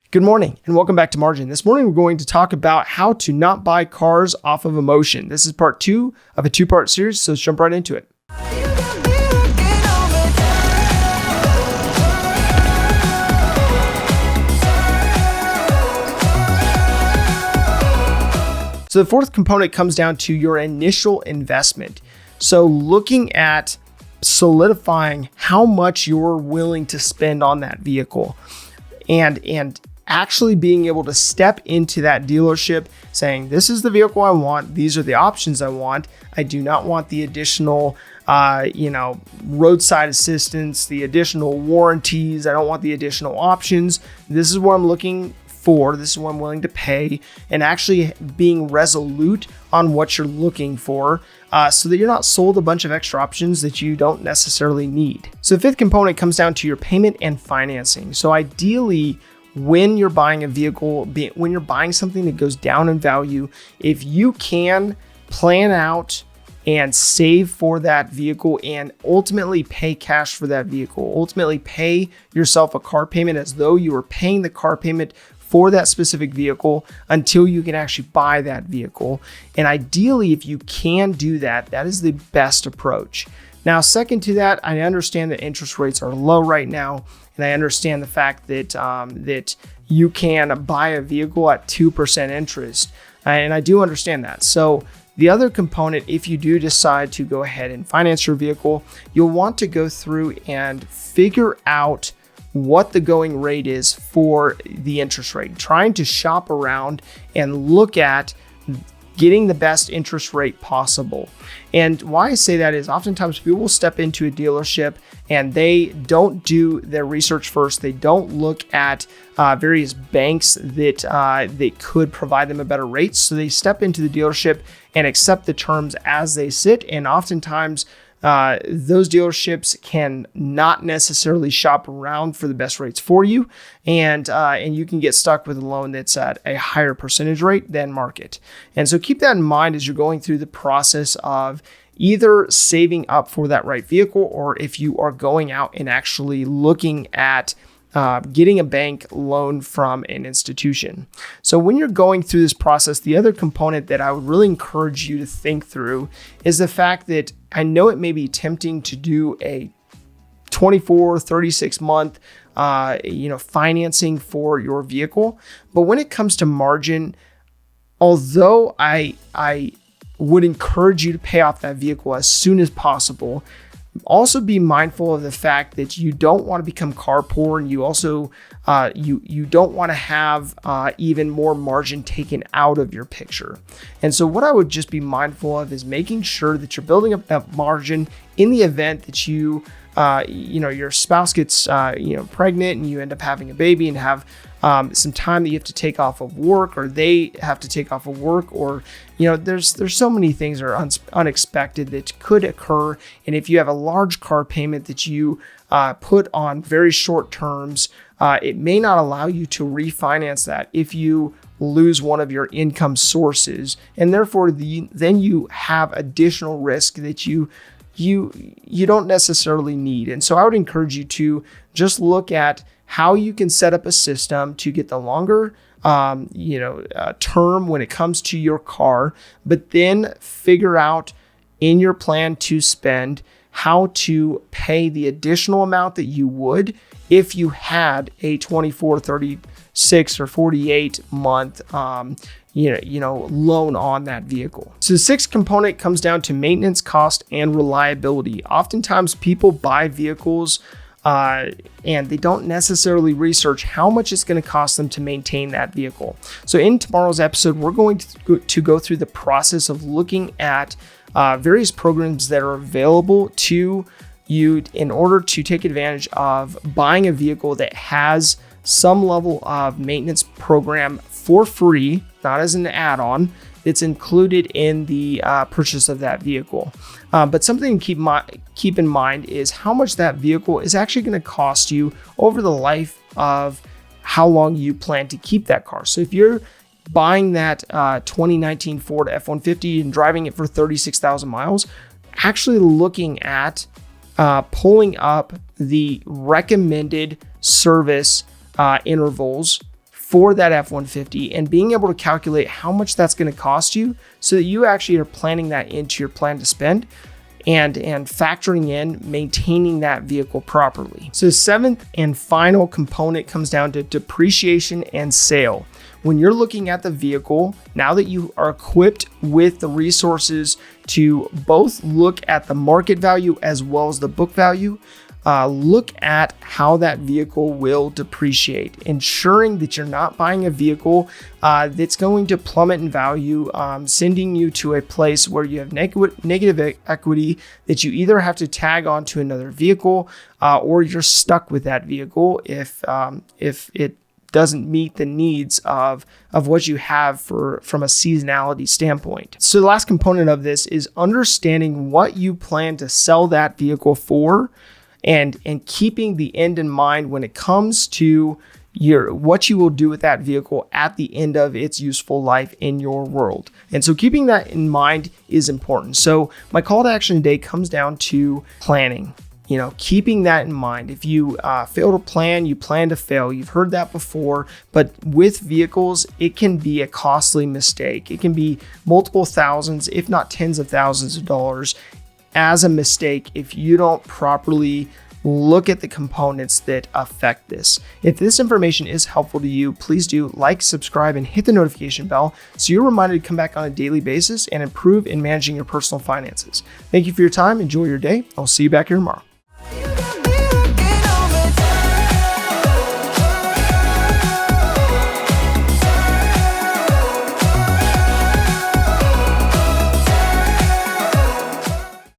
Good morning and welcome back to Margin. This morning we're going to talk about how to not buy cars off of emotion. This is part 2 of a 2-part series, so let's jump right into it. So the fourth component comes down to your initial investment. So looking at solidifying how much you're willing to spend on that vehicle and actually being able to step into that dealership saying, this is the vehicle I want. These are the options I want. I do not want the additional, roadside assistance, the additional warranties. I don't want the additional options. This is what I'm looking for. This is what I'm willing to pay, and actually being resolute on what you're looking for so that you're not sold a bunch of extra options that you don't necessarily need. So the fifth component comes down to your payment and financing. So ideally, when you're buying a vehicle, when you're buying something that goes down in value, if you can plan out and save for that vehicle and ultimately pay cash for that vehicle, ultimately pay yourself a car payment as though you were paying the car payment for that specific vehicle until you can actually buy that vehicle. And ideally, if you can do that, that is the best approach. Now, second to that, I understand that interest rates are low right now, and I understand the fact that that you can buy a vehicle at 2% interest, and I do understand that. So the other component, if you do decide to go ahead and finance your vehicle, you'll want to go through and figure out what the going rate is for the interest rate, trying to shop around and look at getting the best interest rate possible. And why I say that is oftentimes people will step into a dealership and they don't do their research first. They don't look at various banks that could provide them a better rate. So they step into the dealership and accept the terms as they sit. And oftentimes those dealerships can not necessarily shop around for the best rates for you, and you can get stuck with a loan that's at a higher percentage rate than market. And so keep that in mind as you're going through the process of either saving up for that right vehicle, or if you are going out and actually looking at getting a bank loan from an institution. So when you're going through this process, the other component that I would really encourage you to think through is the fact that I know it may be tempting to do a 24, 36 month, financing for your vehicle. But when it comes to margin, although I would encourage you to pay off that vehicle as soon as possible, also be mindful of the fact that you don't want to become car poor, and you also you don't want to have even more margin taken out of your picture. And so what I would just be mindful of is making sure that you're building up that margin in the event that your spouse gets pregnant and you end up having a baby and have some time that you have to take off of work, or they have to take off of work, or there's so many things that are unexpected that could occur. And if you have a large car payment that you put on very short terms, it may not allow you to refinance that if you lose one of your income sources, and therefore then you have additional risk that you don't necessarily need. And so I would encourage you to just look at how you can set up a system to get the longer term when it comes to your car, but then figure out in your plan to spend how to pay the additional amount that you would if you had a 24, 36, or 48 month loan on that vehicle. So the sixth component comes down to maintenance cost and reliability. Oftentimes people buy vehicles and they don't necessarily research how much it's going to cost them to maintain that vehicle. So in tomorrow's episode, we're going to go through the process of looking at various programs that are available to you in order to take advantage of buying a vehicle that has some level of maintenance program for free, not as an add-on. It's included in the purchase of that vehicle. But something to keep in mind is how much that vehicle is actually going to cost you over the life of how long you plan to keep that car. So if you're buying that 2019 Ford F-150 and driving it for 36,000 miles, actually looking at pulling up the recommended service intervals for that F-150 and being able to calculate how much that's going to cost you so that you actually are planning that into your plan to spend and factoring in maintaining that vehicle properly. So the seventh and final component comes down to depreciation and sale. When you're looking at the vehicle, now that you are equipped with the resources to both look at the market value as well as the book value, look at how that vehicle will depreciate, ensuring that you're not buying a vehicle that's going to plummet in value, sending you to a place where you have negative equity that you either have to tag on to another vehicle or you're stuck with that vehicle if it doesn't meet the needs of what you have from a seasonality standpoint. So the last component of this is understanding what you plan to sell that vehicle for and keeping the end in mind when it comes to what you will do with that vehicle at the end of its useful life in your world. And so keeping that in mind is important. So my call to action today comes down to planning. Keeping that in mind. If you fail to plan, you plan to fail. You've heard that before, but with vehicles, it can be a costly mistake. It can be multiple thousands, if not tens of thousands of dollars as a mistake if you don't properly look at the components that affect this. If this information is helpful to you, please do like, subscribe, and hit the notification bell so you're reminded to come back on a daily basis and improve in managing your personal finances. Thank you for your time. Enjoy your day. I'll see you back here tomorrow.